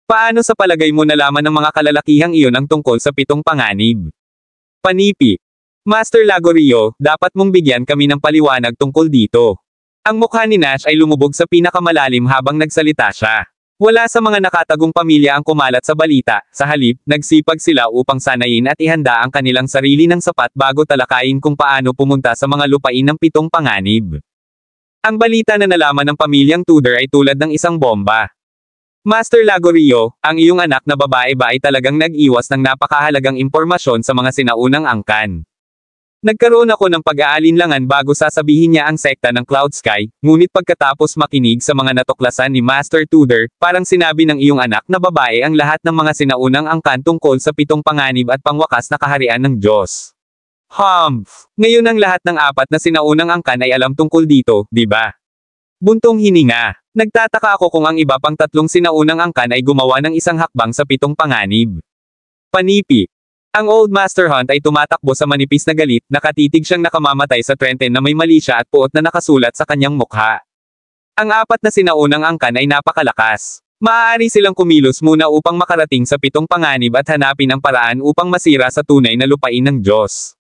Paano sa palagay mo nalaman ng mga kalalakihang iyon ang tungkol sa 7 panganib? Panipi. Master Lagorio, dapat mong bigyan kami ng paliwanag tungkol dito. Ang mukha ni Nash ay lumubog sa pinakamalalim habang nagsalita siya. Wala sa mga nakatagong pamilya ang kumalat sa balita, sa halip, nagsipag sila upang sanayin at ihanda ang kanilang sarili ng sapat bago talakayin kung paano pumunta sa mga lupain ng 7 panganib. Ang balita na nalaman ng pamilyang Tudor ay tulad ng isang bomba. Master Lagorio, ang iyong anak na babae ba ay talagang nag-iwas ng napakahalagang impormasyon sa mga sinaunang angkan? Nagkaroon ako ng pag-aalinlangan bago sasabihin niya ang sekta ng Cloud Sky, ngunit pagkatapos makinig sa mga natuklasan ni Master Tudor, parang sinabi ng iyong anak na babae ang lahat ng mga sinaunang angkan tungkol sa 7 panganib at pangwakas na kaharian ng Diyos. Humph! Ngayon ang lahat ng 4 na sinaunang angkan ay alam tungkol dito, di ba? Buntong hininga. Nagtataka ako kung ang iba pang 3 sinaunang angkan ay gumawa ng isang hakbang sa 7 panganib. Panipi. Ang Old Master Hunt ay tumatakbo sa manipis na galit, nakatitig siyang nakamamatay sa Trenton na may mali siya at puot na nakasulat sa kanyang mukha. Ang 4 na sinaunang angkan ay napakalakas. Maaari silang kumilos muna upang makarating sa 7 panganib at hanapin ang paraan upang masira sa tunay na lupain ng Diyos.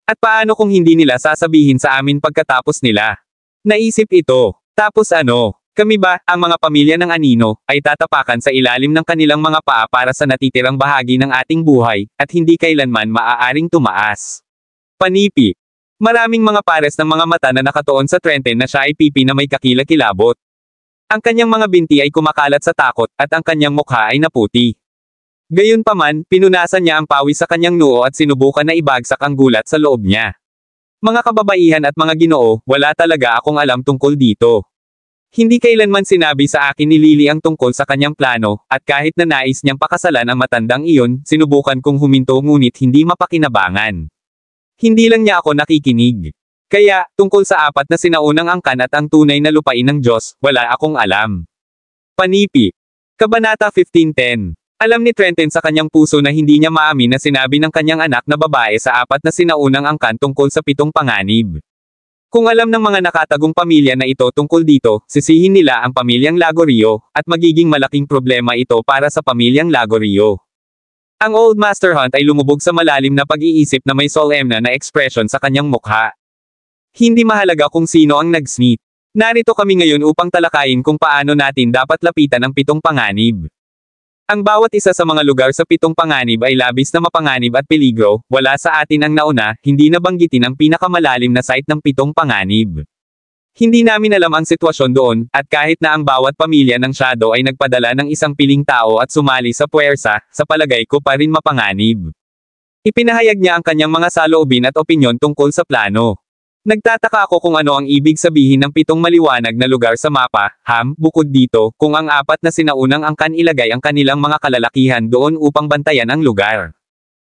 At paano kung hindi nila sasabihin sa amin pagkatapos nila? Naisip ito. Tapos ano? Kami ba, ang mga pamilya ng anino, ay tatapakan sa ilalim ng kanilang mga paa para sa natitirang bahagi ng ating buhay, at hindi kailanman maaaring tumaas. Panipi. Maraming mga pares ng mga mata na nakatuon sa Trenton na siya ay pipi na may kakilakilabot. Ang kanyang mga binti ay kumakalat sa takot, at ang kanyang mukha ay naputi. Gayunpaman, pinunasan niya ang pawis sa kanyang noo at sinubukan na ibagsak ang gulat sa loob niya. Mga kababaihan at mga ginoo, wala talaga akong alam tungkol dito. Hindi kailanman sinabi sa akin ni Lily ang tungkol sa kanyang plano, at kahit na nais niyang pakasalan ang matandang iyon, sinubukan kong huminto ngunit hindi mapakinabangan. Hindi lang niya ako nakikinig. Kaya, tungkol sa 4 na sinaunang angkan at ang tunay na lupain ng Diyos, wala akong alam. Panipi. Kabanata 15:10. Alam ni Trenton sa kanyang puso na hindi niya maamin na sinabi ng kanyang anak na babae sa 4 na sinaunang angkan tungkol sa 7 panganib. Kung alam ng mga nakatagong pamilya na ito tungkol dito, sisihin nila ang pamilyang Lagorio, at magiging malaking problema ito para sa pamilyang Lagorio. Ang Old Master Hunt ay lumubog sa malalim na pag-iisip na may solemn na ekspresyon sa kanyang mukha. Hindi mahalaga kung sino ang nag-sneak. Narito kami ngayon upang talakayin kung paano natin dapat lapitan ang 7 panganib. Ang bawat isa sa mga lugar sa 7 panganib ay labis na mapanganib at peligro, wala sa atin ang nauna, hindi nabanggitin ang pinakamalalim na site ng 7 panganib. Hindi namin alam ang sitwasyon doon, at kahit na ang bawat pamilya ng Shadow ay nagpadala ng isang piling tao at sumali sa puwersa, sa palagay ko pa rin mapanganib. Ipinahayag niya ang kanyang mga saloobin at opinyon tungkol sa plano. Nagtataka ako kung ano ang ibig sabihin ng 7 maliwanag na lugar sa mapa, bukod dito, kung ang 4 na sinaunang angkan ilagay ang kanilang mga kalalakihan doon upang bantayan ang lugar.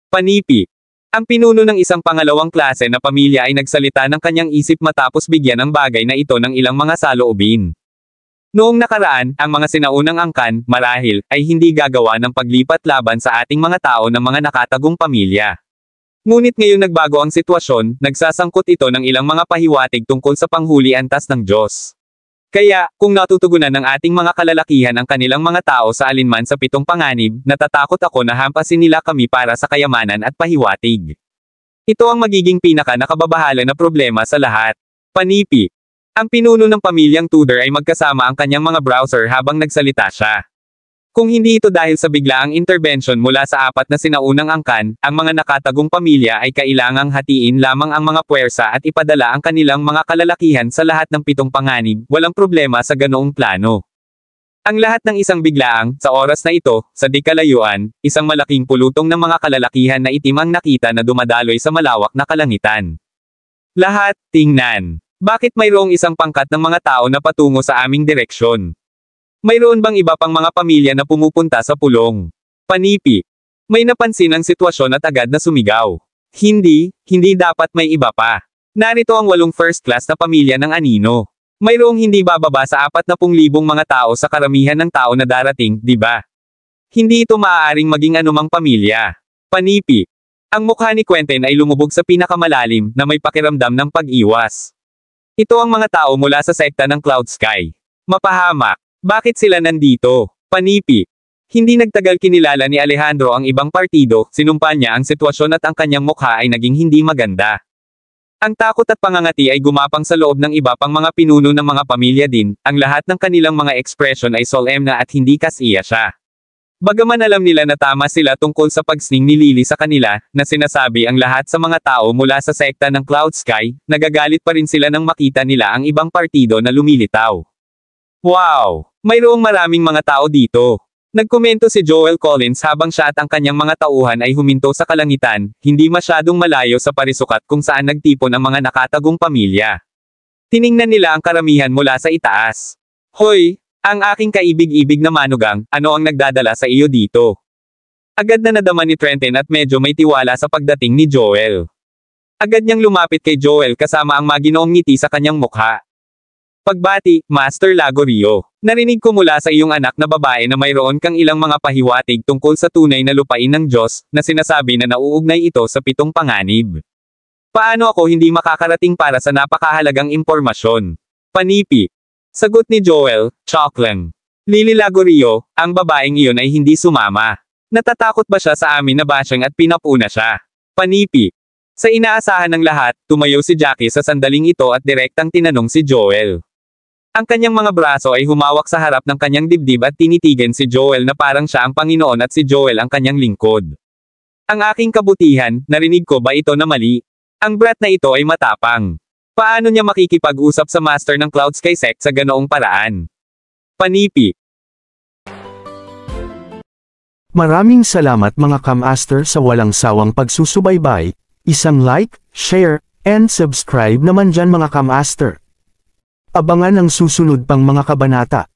Panipi. Ang pinuno ng isang pangalawang klase na pamilya ay nagsalita ng kanyang isip matapos bigyan ang bagay na ito ng ilang mga saloobin. Noong nakaraan, ang mga sinaunang angkan, marahil, ay hindi gagawa ng paglipat laban sa ating mga tao ng mga nakatagong pamilya. Ngunit ngayong nagbago ang sitwasyon, nagsasangkot ito ng ilang mga pahiwatig tungkol sa panghuli antas ng Diyos. Kaya, kung natutugunan ng ating mga kalalakihan ang kanilang mga tao sa alinman sa 7 panganib, natatakot ako na hampasin nila kami para sa kayamanan at pahiwatig. Ito ang magiging pinaka-nakababahala na problema sa lahat. Panipi. Ang pinuno ng pamilyang Tudor ay magkasama ang kanyang mga browser habang nagsalita siya. Kung hindi ito dahil sa biglaang intervention mula sa 4 na sinaunang angkan, ang mga nakatagong pamilya ay kailangang hatiin lamang ang mga puwersa at ipadala ang kanilang mga kalalakihan sa lahat ng 7 panganib, walang problema sa ganoong plano. Ang lahat ng isang biglaang, sa oras na ito, sa di kalayuan, isang malaking pulutong ng mga kalalakihan na itim ang nakita na dumadaloy sa malawak na kalangitan. Lahat, tingnan. Bakit mayroong isang pangkat ng mga tao na patungo sa aming direksyon? Mayroon bang iba pang mga pamilya na pumupunta sa pulong? Panipi. May napansin ang sitwasyon at agad na sumigaw. Hindi dapat may iba pa. Narito ang 8 first class na pamilya ng anino. Mayroong hindi bababa sa 40,000 mga tao sa karamihan ng tao na darating, di ba? Hindi ito maaaring maging anumang pamilya. Panipi. Ang mukha ni Quentin ay lumubog sa pinakamalalim na may pakiramdam ng pag-iwas. Ito ang mga tao mula sa sekta ng Cloud Sky. Mapahamak. Bakit sila nandito? Panipi. Hindi nagtagal kinilala ni Alejandro ang ibang partido, sinumpa niya ang sitwasyon at ang kanyang mukha ay naging hindi maganda. Ang takot at pangangati ay gumapang sa loob ng iba pang mga pinuno ng mga pamilya din, ang lahat ng kanilang mga ekspresyon ay solemn na at hindi kasiya siya. Bagaman alam nila na tama sila tungkol sa pagsning ni Lily sa kanila, na sinasabi ang lahat sa mga tao mula sa sekta ng Cloud Sky, nagagalit pa rin sila nang makita nila ang ibang partido na lumilitaw. Wow! Mayroong maraming mga tao dito. Nagkomento si Joel Collins habang siya at ang kanyang mga tauhan ay huminto sa kalangitan, hindi masyadong malayo sa parisukat kung saan nagtipon ang mga nakatagong pamilya. Tiningnan nila ang karamihan mula sa itaas. Hoy! Ang aking kaibig-ibig na manugang, ano ang nagdadala sa iyo dito? Agad na nadama ni Trenton at medyo may tiwala sa pagdating ni Joel. Agad niyang lumapit kay Joel kasama ang maginoong ngiti sa kanyang mukha. Pagbati, Master Lagorio. Narinig ko mula sa iyong anak na babae na mayroon kang ilang mga pahiwatig tungkol sa tunay na lupain ng Diyos, na sinasabi na nauugnay ito sa 7 panganib. Paano ako hindi makakarating para sa napakahalagang impormasyon? Panipi. Sagot ni Joel, Choklang. Lily Lagorio, ang babaeng iyon ay hindi sumama. Natatakot ba siya sa amin na basyang at pinapuna siya? Panipi. Sa inaasahan ng lahat, tumayo si Jackie sa sandaling ito at direktang tinanong si Joel. Ang kanyang mga braso ay humawak sa harap ng kanyang dibdib at tinitigan si Joel na parang siya ang Panginoon at si Joel ang kanyang lingkod. Ang aking kabutihan, narinig ko ba ito na mali? Ang brat na ito ay matapang. Paano niya makikipag-usap sa master ng Cloud Sky Sect sa ganoong paraan? Panipi. Maraming salamat mga Kamaster sa walang sawang pagsusubaybay, isang like, share, and subscribe naman dyan mga Kamaster. Abangan ang susunod pang mga kabanata.